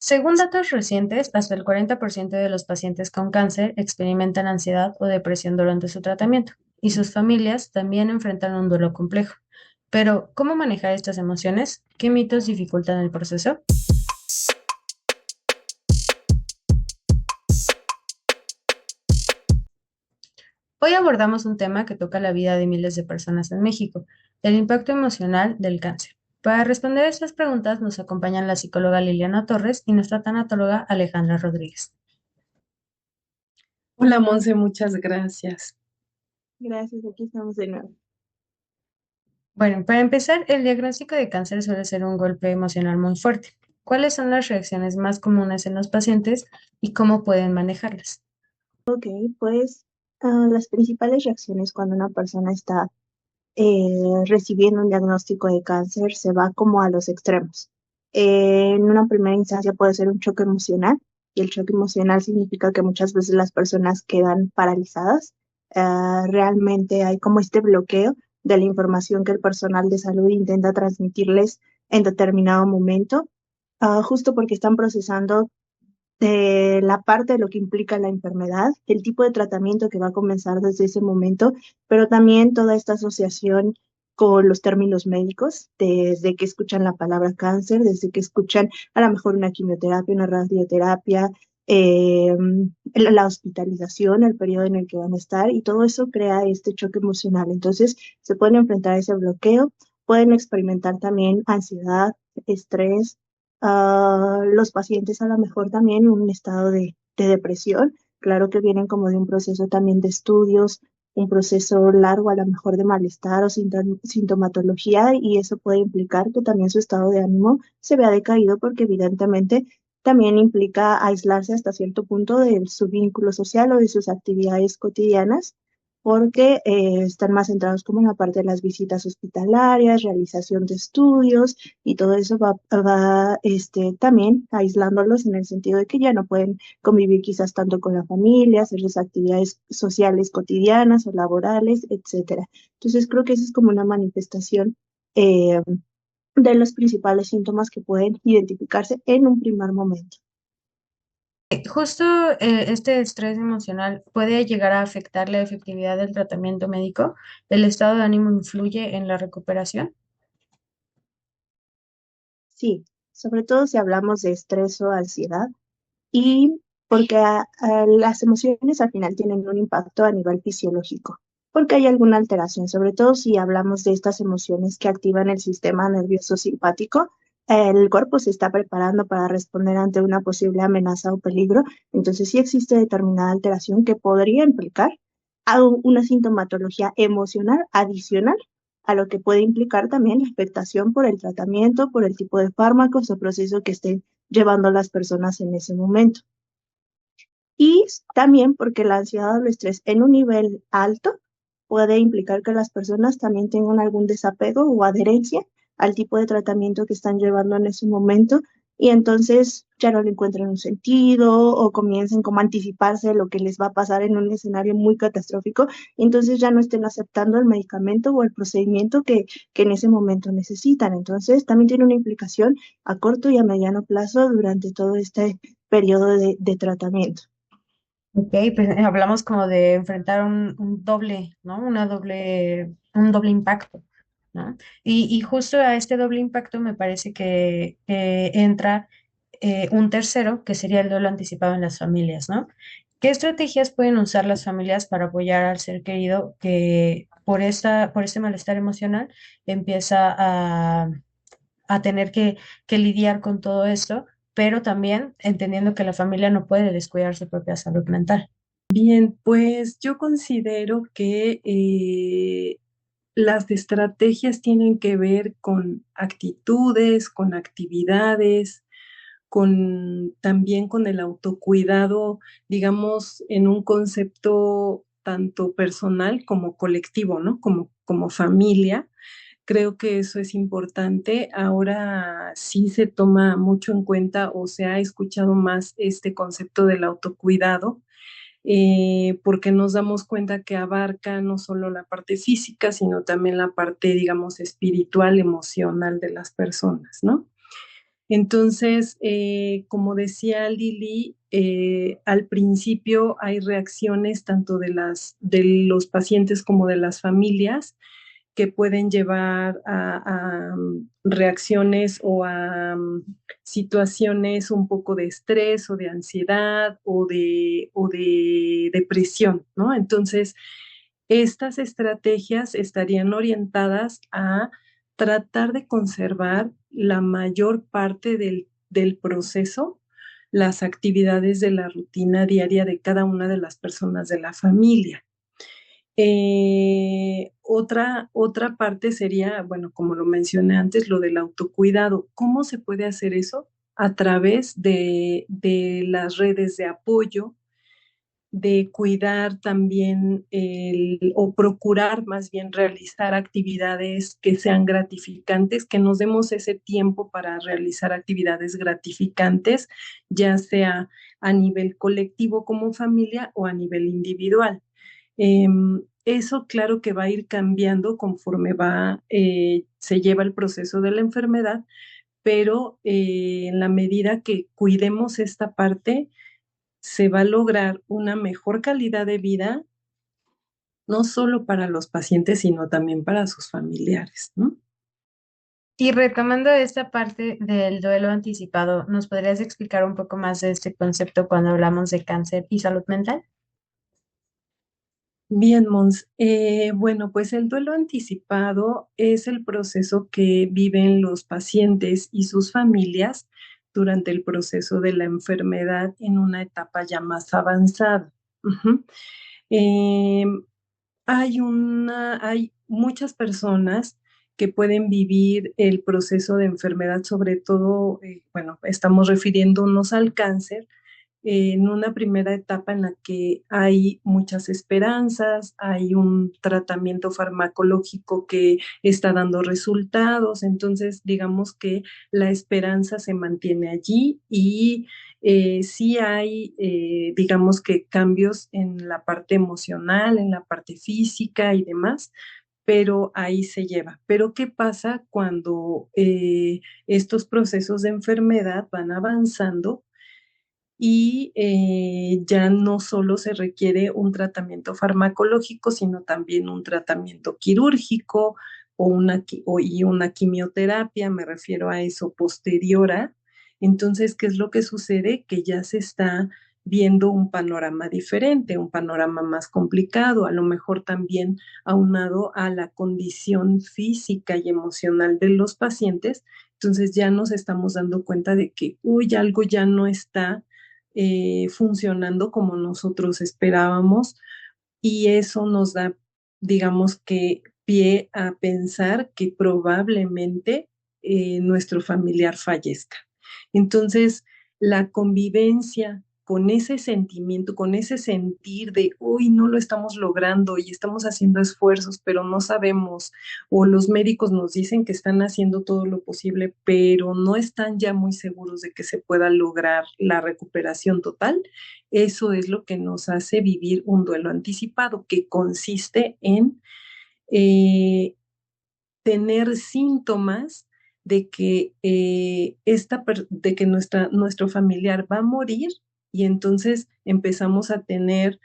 Según datos recientes, hasta el 40% de los pacientes con cáncer experimentan ansiedad o depresión durante su tratamiento, y sus familias también enfrentan un duelo complejo. Pero, ¿cómo manejar estas emociones? ¿Qué mitos dificultan el proceso? Hoy abordamos un tema que toca la vida de miles de personas en México, el impacto emocional del cáncer. Para responder estas preguntas nos acompañan la psicóloga Liliana Torres y nuestra tanatóloga Alejandra Rodríguez. Hola, Monse, muchas gracias. Gracias, aquí estamos de nuevo. Bueno, para empezar, el diagnóstico de cáncer suele ser un golpe emocional muy fuerte. ¿Cuáles son las reacciones más comunes en los pacientes y cómo pueden manejarlas? Ok, pues las principales reacciones cuando una persona está recibiendo un diagnóstico de cáncer se va como a los extremos. En una primera instancia puede ser un choque emocional y el choque emocional significa que muchas veces las personas quedan paralizadas. Realmente hay como este bloqueo de la información que el personal de salud intenta transmitirles en determinado momento, justo porque están procesando de la parte de lo que implica la enfermedad, el tipo de tratamiento que va a comenzar desde ese momento, pero también toda esta asociación con los términos médicos, desde que escuchan la palabra cáncer, desde que escuchan a lo mejor una quimioterapia, una radioterapia, la hospitalización, el periodo en el que van a estar, y todo eso crea este choque emocional. Entonces, se pueden enfrentar a ese bloqueo, pueden experimentar también ansiedad, estrés, los pacientes a lo mejor también un estado de depresión. Claro que vienen como de un proceso también de estudios, un proceso largo a lo mejor de malestar o sintomatología, y eso puede implicar que también su estado de ánimo se vea decaído porque evidentemente también implica aislarse hasta cierto punto de su vínculo social o de sus actividades cotidianas, porque están más centrados como en la parte de las visitas hospitalarias, realización de estudios, y todo eso va también aislándolos en el sentido de que ya no pueden convivir quizás tanto con la familia, hacer sus actividades sociales cotidianas o laborales, etcétera. Entonces creo que esa es como una manifestación eh, de los principales síntomas que pueden identificarse en un primer momento. Justo este estrés emocional puede llegar a afectar la efectividad del tratamiento médico. ¿El estado de ánimo influye en la recuperación? Sí, sobre todo si hablamos de estrés o ansiedad, y porque las emociones al final tienen un impacto a nivel fisiológico, porque hay alguna alteración, sobre todo si hablamos de estas emociones que activan el sistema nervioso simpático. El cuerpo se está preparando para responder ante una posible amenaza o peligro, entonces sí existe determinada alteración que podría implicar una sintomatología emocional adicional a lo que puede implicar también la afectación por el tratamiento, por el tipo de fármacos o proceso que estén llevando las personas en ese momento. Y también porque la ansiedad o el estrés en un nivel alto puede implicar que las personas también tengan algún desapego o adherencia al tipo de tratamiento que están llevando en ese momento, y entonces ya no le encuentran un sentido o comiencen como a anticiparse de lo que les va a pasar en un escenario muy catastrófico, y entonces ya no estén aceptando el medicamento o el procedimiento que en ese momento necesitan. Entonces también tiene una implicación a corto y a mediano plazo durante todo este periodo de tratamiento. Ok, pues hablamos como de enfrentar un doble, ¿no? Un doble impacto, ¿no? Y justo a este doble impacto me parece que entra un tercero, que sería el duelo anticipado en las familias, ¿no? ¿Qué estrategias pueden usar las familias para apoyar al ser querido que por este malestar emocional empieza a tener que lidiar con todo esto, pero también entendiendo que la familia no puede descuidar su propia salud mental? Bien, pues yo considero que las estrategias tienen que ver con actitudes, con actividades, con también con el autocuidado, digamos, en un concepto tanto personal como colectivo, ¿no? Como familia. Creo que eso es importante. Ahora sí se toma mucho en cuenta o se ha escuchado más este concepto del autocuidado, porque nos damos cuenta que abarca no solo la parte física, sino también la parte, digamos, espiritual, emocional de las personas, ¿no? Entonces, como decía Lili, al principio hay reacciones tanto de los pacientes como de las familias que pueden llevar a reacciones o a situaciones un poco de estrés o de ansiedad o de depresión, ¿no? Entonces, estas estrategias estarían orientadas a tratar de conservar la mayor parte del proceso, las actividades de la rutina diaria de cada una de las personas de la familia. Otra parte sería, bueno, como lo mencioné antes, lo del autocuidado. ¿Cómo se puede hacer eso? A través de las redes de apoyo, de cuidar también o procurar más bien realizar actividades que sean gratificantes, que nos demos ese tiempo para realizar actividades gratificantes, ya sea a nivel colectivo como familia o a nivel individual. Eso claro que va a ir cambiando conforme se lleva el proceso de la enfermedad, pero en la medida que cuidemos esta parte, se va a lograr una mejor calidad de vida, no solo para los pacientes, sino también para sus familiares, ¿no? Y retomando esta parte del duelo anticipado, ¿nos podrías explicar un poco más de este concepto cuando hablamos de cáncer y salud mental? Bien, Mons. Bueno, pues el duelo anticipado es el proceso que viven los pacientes y sus familias durante el proceso de la enfermedad en una etapa ya más avanzada. Ujú. Eh, hay muchas personas que pueden vivir el proceso de enfermedad, sobre todo, bueno, estamos refiriéndonos al cáncer, en una primera etapa en la que hay muchas esperanzas, hay un tratamiento farmacológico que está dando resultados, entonces digamos que la esperanza se mantiene allí y sí hay, digamos que cambios en la parte emocional, en la parte física y demás, pero ahí se lleva. Pero ¿qué pasa cuando estos procesos de enfermedad van avanzando? Y ya no solo se requiere un tratamiento farmacológico, sino también un tratamiento quirúrgico y una quimioterapia, me refiero a eso posterior a. Entonces, ¿qué es lo que sucede? Que ya se está viendo un panorama diferente, un panorama más complicado, a lo mejor también aunado a la condición física y emocional de los pacientes. Entonces ya nos estamos dando cuenta de que, uy, algo ya no está funcionando como nosotros esperábamos y eso nos da, digamos que, pie a pensar que probablemente nuestro familiar fallezca. Entonces, la convivencia con ese sentimiento, con ese sentir de, uy, no lo estamos logrando y estamos haciendo esfuerzos, pero no sabemos, o los médicos nos dicen que están haciendo todo lo posible, pero no están ya muy seguros de que se pueda lograr la recuperación total. Eso es lo que nos hace vivir un duelo anticipado, que consiste en eh, tener síntomas de que, de que nuestro familiar va a morir y entonces empezamos a tener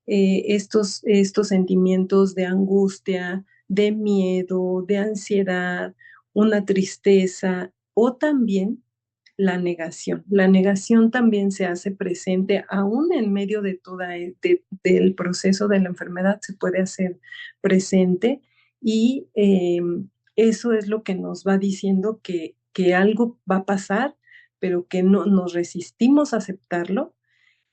estos sentimientos de angustia, de miedo, de ansiedad, una tristeza o también la negación. La negación también se hace presente aún en medio de del proceso de la enfermedad, se puede hacer presente y eso es lo que nos va diciendo que algo va a pasar, pero que no nos resistimos a aceptarlo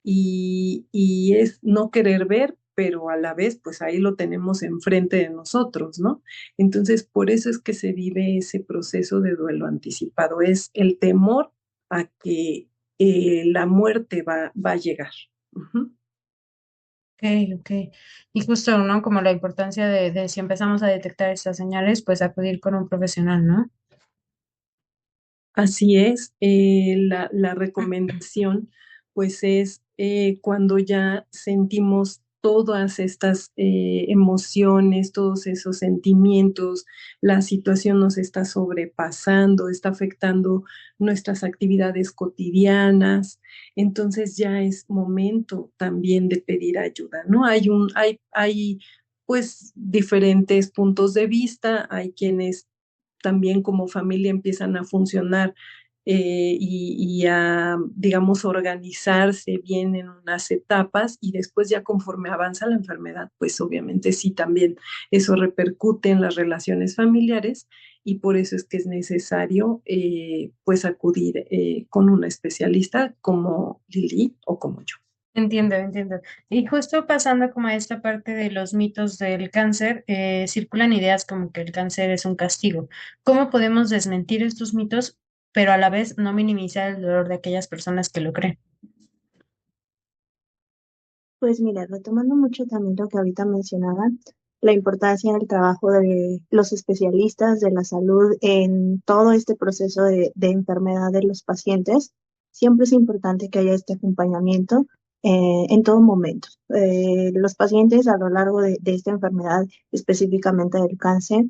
y es no querer ver, pero a la vez, pues ahí lo tenemos enfrente de nosotros, ¿no? Entonces, por eso es que se vive ese proceso de duelo anticipado, es el temor a que la muerte va a llegar. Ujú. Ok, ok. Y justo, ¿no? Como la importancia de si empezamos a detectar estas señales, pues acudir con un profesional, ¿no? Así es, la recomendación pues es cuando ya sentimos todas estas emociones, todos esos sentimientos, la situación nos está sobrepasando, está afectando nuestras actividades cotidianas, entonces ya es momento también de pedir ayuda, ¿no? Hay pues diferentes puntos de vista, hay quienes también como familia empiezan a funcionar y a, digamos, organizarse bien en unas etapas y después ya conforme avanza la enfermedad, pues obviamente sí también eso repercute en las relaciones familiares y por eso es que es necesario pues acudir con una especialista como Lili o como yo. Entiendo, entiendo. Y justo pasando como a esta parte de los mitos del cáncer, circulan ideas como que el cáncer es un castigo. ¿Cómo podemos desmentir estos mitos, pero a la vez no minimizar el dolor de aquellas personas que lo creen? Pues mira, retomando mucho también lo que ahorita mencionaba, la importancia del trabajo de los especialistas de la salud en todo este proceso de enfermedad de los pacientes, siempre es importante que haya este acompañamiento en todo momento. Los pacientes a lo largo de esta enfermedad, específicamente del cáncer,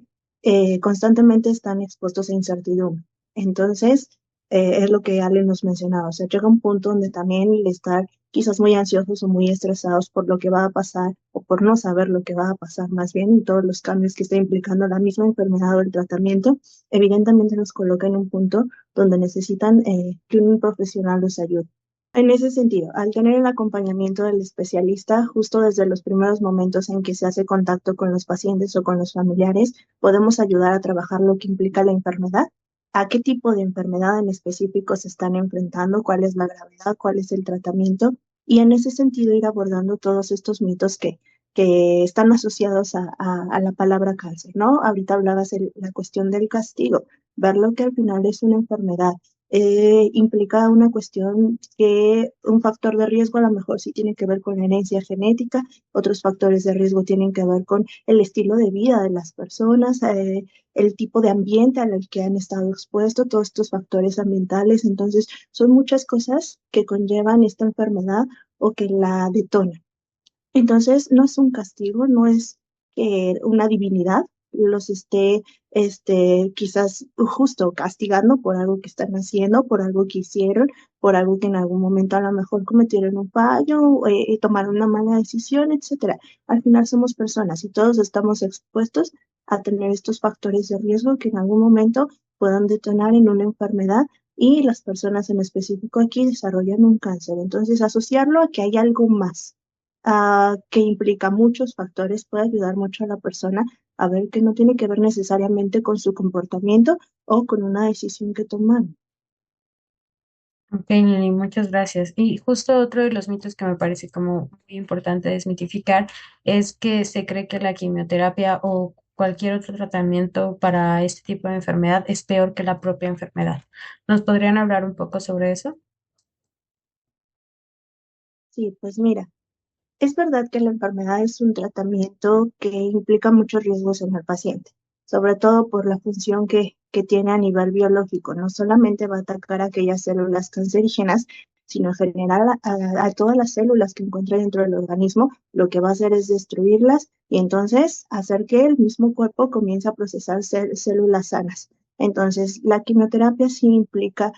constantemente están expuestos a incertidumbre. Entonces, es lo que Ale nos mencionaba, o sea, llega un punto donde también el estar quizás muy ansiosos o muy estresados por lo que va a pasar o por no saber lo que va a pasar más bien y todos los cambios que está implicando la misma enfermedad o el tratamiento, evidentemente nos coloca en un punto donde necesitan que un profesional los ayude. En ese sentido, al tener el acompañamiento del especialista, justo desde los primeros momentos en que se hace contacto con los pacientes o con los familiares, podemos ayudar a trabajar lo que implica la enfermedad, a qué tipo de enfermedad en específico se están enfrentando, cuál es la gravedad, cuál es el tratamiento, y en ese sentido ir abordando todos estos mitos que están asociados a la palabra cáncer, ¿no? Ahorita hablabas de la cuestión del castigo, ver lo que al final es una enfermedad. Implica una cuestión que un factor de riesgo a lo mejor sí tiene que ver con la herencia genética, otros factores de riesgo tienen que ver con el estilo de vida de las personas, el tipo de ambiente al que han estado expuestos, todos estos factores ambientales. Entonces, son muchas cosas que conllevan esta enfermedad o que la detonan. Entonces, no es un castigo, no es que una divinidad los esté, quizás justo castigando por algo que están haciendo, por algo que hicieron, por algo que en algún momento a lo mejor cometieron un fallo, tomaron una mala decisión, etcétera. Al final somos personas y todos estamos expuestos a tener estos factores de riesgo que en algún momento puedan detonar en una enfermedad y las personas en específico aquí desarrollan un cáncer. Entonces, asociarlo a que hay algo más que implica muchos factores, puede ayudar mucho a la persona a ver que no tiene que ver necesariamente con su comportamiento o con una decisión que toman. Ok, Lili, muchas gracias. Y justo otro de los mitos que me parece como muy importante desmitificar es que se cree que la quimioterapia o cualquier otro tratamiento para este tipo de enfermedad es peor que la propia enfermedad. ¿Nos podrían hablar un poco sobre eso? Sí, pues mira, es verdad que la enfermedad es un tratamiento que implica muchos riesgos en el paciente, sobre todo por la función que tiene a nivel biológico. No solamente va a atacar aquellas células cancerígenas, sino en general a todas las células que encuentra dentro del organismo, lo que va a hacer es destruirlas y entonces hacer que el mismo cuerpo comience a procesar células sanas. Entonces, la quimioterapia sí implica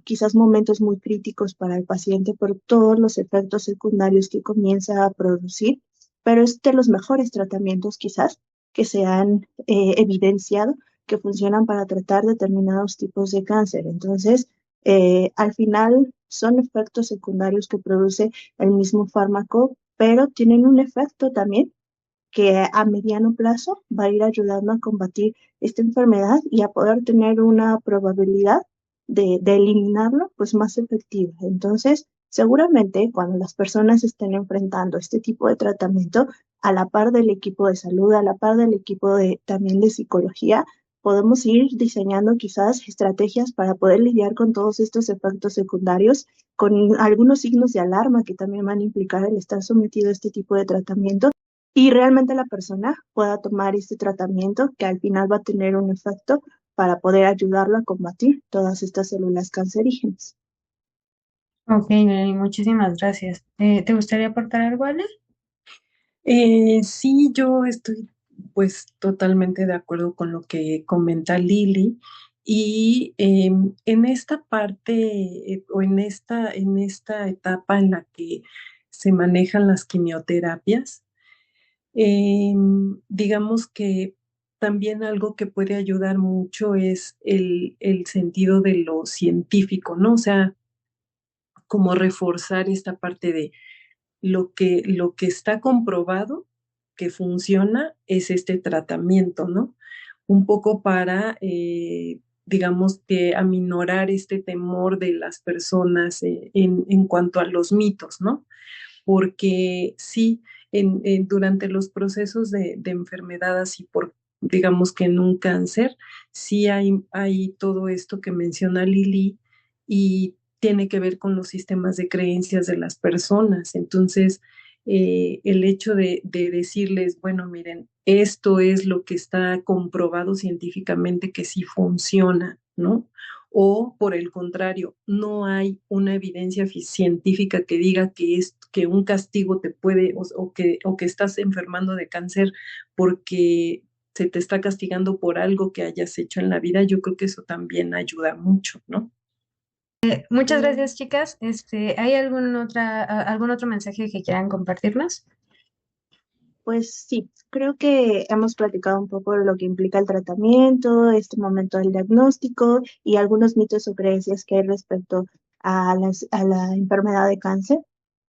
quizás momentos muy críticos para el paciente por todos los efectos secundarios que comienza a producir, pero es de los mejores tratamientos quizás que se han evidenciado que funcionan para tratar determinados tipos de cáncer. Entonces, al final son efectos secundarios que produce el mismo fármaco, pero tienen un efecto también que a mediano plazo va a ir ayudando a combatir esta enfermedad y a poder tener una probabilidad de eliminarlo pues más efectiva. Entonces, seguramente cuando las personas estén enfrentando este tipo de tratamiento, a la par del equipo de salud, a la par del equipo también de psicología, podemos ir diseñando quizás estrategias para poder lidiar con todos estos efectos secundarios, con algunos signos de alarma que también van a implicar el estar sometido a este tipo de tratamiento y realmente la persona pueda tomar este tratamiento que al final va a tener un efecto para poder ayudarlo a combatir todas estas células cancerígenas. Ok, Lili, muchísimas gracias. ¿Te gustaría aportar algo, Ale? Sí, yo estoy pues totalmente de acuerdo con lo que comenta Lili y en esta parte o en esta etapa en la que se manejan las quimioterapias, digamos que también algo que puede ayudar mucho es el sentido de lo científico, ¿no? O sea, como reforzar esta parte de lo que está comprobado que funciona es este tratamiento, ¿no? Un poco para, digamos que aminorar este temor de las personas en cuanto a los mitos, ¿no? Porque sí, durante los procesos de enfermedad, así por, digamos que en un cáncer, sí hay todo esto que menciona Lili y tiene que ver con los sistemas de creencias de las personas. Entonces, el hecho de decirles, bueno, miren, esto es lo que está comprobado científicamente que sí funciona, ¿no? O por el contrario, no hay una evidencia científica que diga que es que un castigo te puede o que estás enfermando de cáncer porque se te está castigando por algo que hayas hecho en la vida. Yo creo que eso también ayuda mucho, ¿no? Muchas gracias, chicas. ¿Hay algún otro mensaje que quieran compartirnos? Pues sí, creo que hemos platicado un poco de lo que implica el tratamiento, este momento del diagnóstico y algunos mitos o creencias que hay respecto a la enfermedad de cáncer.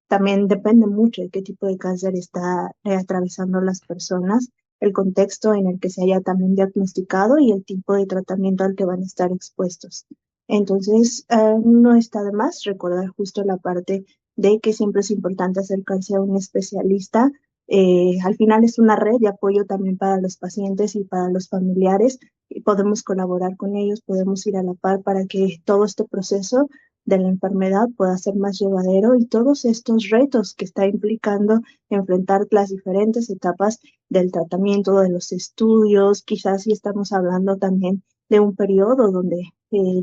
También depende mucho de qué tipo de cáncer está atravesando las personas, el contexto en el que se haya también diagnosticado y el tipo de tratamiento al que van a estar expuestos. Entonces, no está de más recordar justo la parte de que siempre es importante acercarse a un especialista. Al final es una red de apoyo también para los pacientes y para los familiares y podemos colaborar con ellos, podemos ir a la par para que todo este proceso de la enfermedad pueda ser más llevadero y todos estos retos que está implicando enfrentar las diferentes etapas del tratamiento, de los estudios, quizás si estamos hablando también de un periodo donde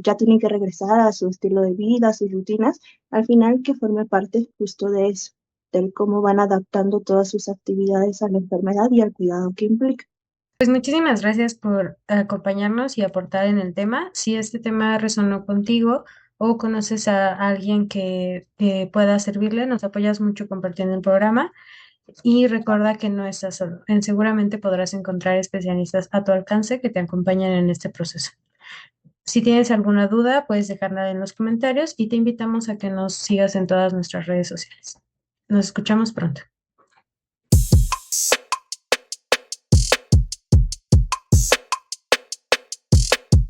ya tienen que regresar a su estilo de vida, a sus rutinas, al final que forme parte justo de eso, del cómo van adaptando todas sus actividades a la enfermedad y al cuidado que implica. Pues muchísimas gracias por acompañarnos y aportar en el tema. Si este tema resonó contigo o conoces a alguien que pueda servirle, nos apoyas mucho compartiendo el programa y recuerda que no estás solo. Seguramente podrás encontrar especialistas a tu alcance que te acompañen en este proceso. Si tienes alguna duda, puedes dejarla en los comentarios y te invitamos a que nos sigas en todas nuestras redes sociales. Nos escuchamos pronto.